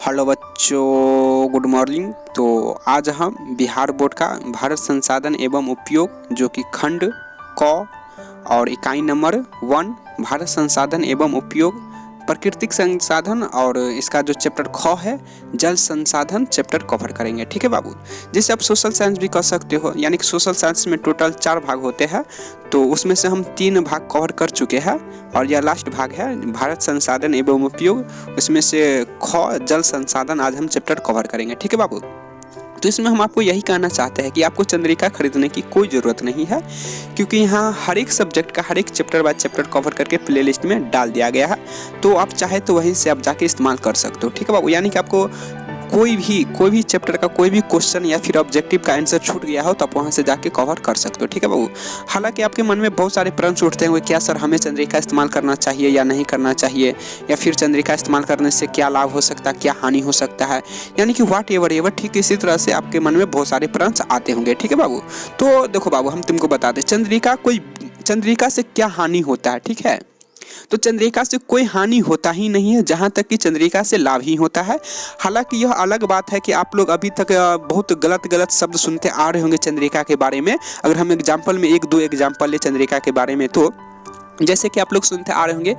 Hello बच्चों, good morning. तो आज हम बिहार बोर्ड का भारत संसाधन एवं उपयोग जो कि खंड क और इकाई नंबर 1 भारत संसाधन एवं उपयोग प्राकृतिक संसाधन और इसका जो चैप्टर ख है जल संसाधन चैप्टर कवर करेंगे। ठीक है बाबू, जिसे आप सोशल साइंस भी कह सकते हो, यानी कि सोशल साइंस में टोटल 4 भाग होते हैं। तो उसमें से हम 3 भाग कवर कर चुके हैं और यह लास्ट भाग है भारत संसाधन एवं उपयोग। उसमें से ख जल संसाधन आज हम चैप्टर कवर करेंगे। ठीक है बाबू, तो इसमें हम आपको यही कहना चाहते हैं कि आपको चंद्रिका खरीदने की कोई ज़रूरत नहीं है, क्योंकि यहाँ हर एक सब्जेक्ट का हर एक चैप्टर बाय चैप्टर कवर करके प्ले लिस्ट में डाल दिया गया है। तो आप चाहे तो वहीं से आप जाके इस्तेमाल कर सकते हो। ठीक है बाबू, यानी कि आपको कोई भी चैप्टर का कोई भी क्वेश्चन या फिर ऑब्जेक्टिव का आंसर छूट गया हो तो आप वहाँ से जाके कवर कर सकते हो। ठीक है बाबू, हालांकि आपके मन में बहुत सारे प्रश्न उठते होंगे, क्या सर हमें चंद्रिका इस्तेमाल करना चाहिए या नहीं करना चाहिए, या फिर चंद्रिका इस्तेमाल करने से क्या लाभ हो सकता है, क्या हानि हो सकता है, यानी कि वाट एवर। ठीक इसी तरह से आपके मन में बहुत सारे प्रश्न आते होंगे। ठीक है बाबू, तो देखो बाबू, हम तुमको बता दें चंद्रिका से क्या हानि होता है। ठीक है, तो चंद्रिका से कोई हानि होता ही नहीं है, जहाँ तक कि चंद्रिका से लाभ ही होता है। हालांकि यह अलग बात है कि आप लोग अभी तक बहुत गलत शब्द सुनते आ रहे होंगे चंद्रिका के बारे में। अगर हम एग्जाम्पल में 1-2 एग्जाम्पल ले चंद्रिका के बारे में, तो जैसे कि आप लोग सुनते आ रहे होंगे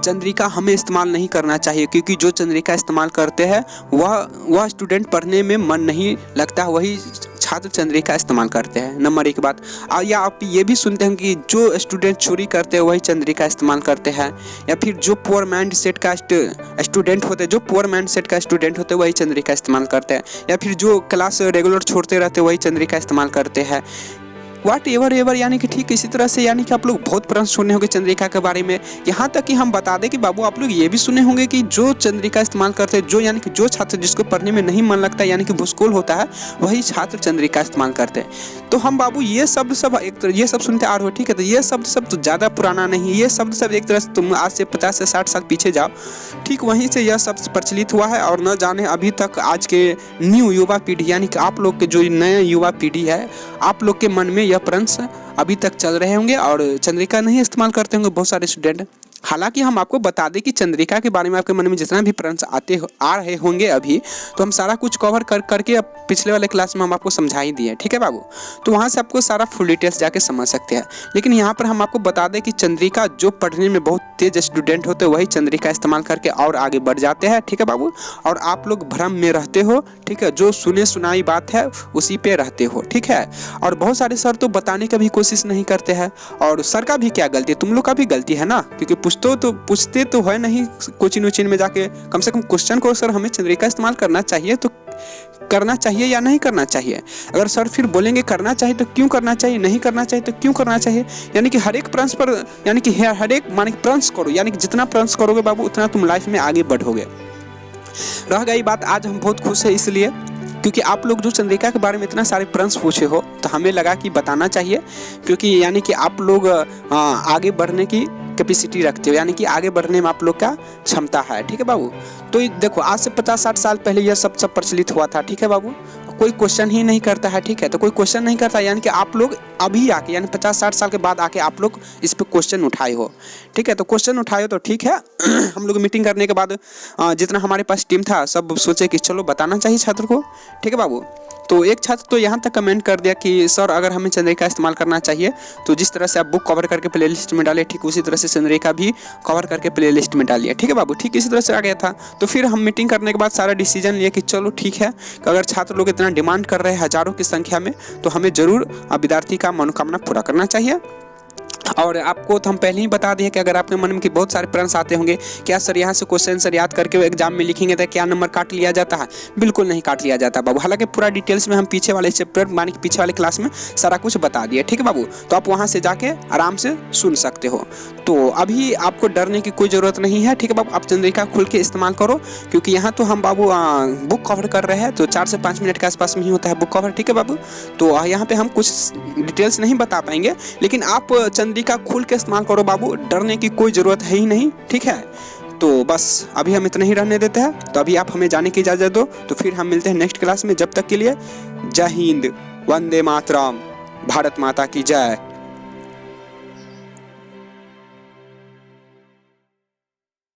चंद्रिका हमें इस्तेमाल नहीं करना चाहिए, क्योंकि जो चंद्रिका इस्तेमाल करते हैं वह स्टूडेंट पढ़ने में मन नहीं लगता, वही छात्र चंद्रिका इस्तेमाल करते हैं। नंबर 1 बात। या आप ये भी सुनते हैं कि जो स्टूडेंट चोरी करते हैं वही चंद्रिका इस्तेमाल करते हैं, या फिर जो पुअर माइंड सेट का स्टूडेंट होते हैं वही चंद्रिका इस्तेमाल करते हैं, या फिर जो क्लास रेगुलर छोड़ते रहते हैं वही चंद्रिका इस्तेमाल करते हैं। वाट एवर, यानी कि ठीक इसी तरह से, यानी कि आप लोग बहुत प्रश्न सुने होंगे चंद्रिका के बारे में। यहाँ तक कि हम बता दें कि बाबू आप लोग ये भी सुने होंगे कि जो चंद्रिका इस्तेमाल करते हैं, यानी कि जो छात्र जिसको पढ़ने में नहीं मन लगता, यानी कि भूस्कूल होता है, वही छात्र चंद्रिका इस्तेमाल करते हैं। तो हम बाबू ये सब ये सब सुनते आ रहे हो। ठीक है, तो ये सब तो ज़्यादा पुराना नहीं, ये सब एक तरह से तुम आज से 50 से 60 साल पीछे जाओ, ठीक वहीं से यह सब प्रचलित हुआ है। और न जाने अभी तक आज के न्यू युवा पीढ़ी, यानी कि आप लोग के जो नए युवा पीढ़ी है, आप लोग के मन में यह प्रश्न अभी तक चल रहे होंगे और चंद्रिका नहीं इस्तेमाल करते होंगे बहुत सारे स्टूडेंट। हालांकि हम आपको बता दें कि चंद्रिका के बारे में आपके मन में जितना भी प्रश्न आ रहे होंगे अभी, तो हम सारा कुछ कवर करके पिछले वाले क्लास में हम आपको समझा ही दिए। ठीक है बाबू, तो वहाँ से आपको सारा फुल डिटेल्स जाके समझ सकते हैं। लेकिन यहाँ पर हम आपको बता दें कि चंद्रिका जो पढ़ने में बहुत तेज स्टूडेंट होते हैं वही चंद्रिका इस्तेमाल करके और आगे बढ़ जाते हैं। ठीक है बाबू, और आप लोग भ्रम में रहते हो। ठीक है, जो सुने सुनाई बात है उसी पे रहते हो। ठीक है, और बहुत सारे सर तो बताने का भी कोशिश नहीं करते हैं, और सर का भी क्या गलती है, तुम लोग का भी गलती है ना, क्योंकि पूछते तो है नहीं कोचिंग में जाके। कम से कम क्वेश्चन को सर हमें चंद्रिका इस्तेमाल करना चाहिए तो करना चाहिए या नहीं करना चाहिए। अगर सर फिर बोलेंगे करना चाहिए तो क्यों करना चाहिए, नहीं करना चाहिए तो क्यों करना चाहिए, यानी कि हर एक प्रश्न पर, यानी कि हर एक प्रश्न करो, यानी कि जितना प्रश्न करोगे बाबू उतना तुम लाइफ में आगे बढ़ोगे। रह गई बात, आज हम बहुत खुश है इसलिए क्योंकि आप लोग जो चंद्रिका के बारे में इतना सारे प्रश्न पूछे हो, तो हमें लगा कि बताना चाहिए, क्योंकि यानी कि आप लोग आगे बढ़ने की कैपेसिटी रखते हो, यानी कि आगे बढ़ने में आप लोग का क्षमता है। ठीक है बाबू, तो देखो आज से 50-60 साल पहले यह सब प्रचलित हुआ था। ठीक है बाबू, कोई क्वेश्चन ही नहीं करता है। ठीक है, तो कोई क्वेश्चन नहीं करता, यानी कि आप लोग अभी आके, यानी 50-60 साल के बाद आके आप लोग इस पे क्वेश्चन उठाए हो। ठीक है, तो क्वेश्चन उठाए हो तो ठीक है। हम लोग मीटिंग करने के बाद जितना हमारे पास टीम था सब सोचे कि चलो बताना चाहिए छात्र को। ठीक है बाबू, तो एक छात्र तो यहाँ तक कमेंट कर दिया कि सर अगर हमें चंद्रिका इस्तेमाल करना चाहिए तो जिस तरह से आप बुक कवर करके प्ले लिस्ट में डाले, ठीक उसी तरह से चंद्रिका भी कवर करके प्ले लिस्ट में डालिए। ठीक है बाबू, ठीक इसी तरह से आ गया था। तो फिर हम मीटिंग करने के बाद सारा डिसीजन लिए कि चलो ठीक है, अगर छात्र लोग इतना डिमांड कर रहे हैं हज़ारों की संख्या में, तो हमें ज़रूर विद्यार्थी का मनोकामना पूरा करना चाहिए। और आपको तो हम पहले ही बता दिए कि अगर आपके मन में कि बहुत सारे प्रश्न आते होंगे, क्या सर यहाँ से क्वेश्चन सर याद करके एग्जाम में लिखेंगे तो क्या नंबर काट लिया जाता है? बिल्कुल नहीं काट लिया जाता बाबू। हालांकि पूरा डिटेल्स में हम पीछे वाले चैप्टर, माने कि पीछे वाले क्लास में सारा कुछ बता दिए। ठीक है बाबू, तो आप वहाँ से जाके आराम से सुन सकते हो। तो अभी आपको डरने की कोई ज़रूरत नहीं है। ठीक है बाबू, आप चंद्रिका खुल के इस्तेमाल करो, क्योंकि यहाँ तो हम बाबू बुक कवर कर रहे हैं, तो 4 से 5 मिनट के आसपास में ही होता है बुक कवर। ठीक है बाबू, तो यहाँ पे हम कुछ डिटेल्स नहीं बता पाएंगे, लेकिन आप चंद्रिका खुल के इस्तेमाल करो बाबू, डरने की कोई ज़रूरत है ही नहीं। ठीक है, तो बस अभी हम इतना ही रहने देते हैं। तो अभी आप हमें जाने की इजाज़त दो, तो फिर हम मिलते हैं नेक्स्ट क्लास में। जब तक के लिए जय हिंद, वंदे मातरम, भारत माता की जय।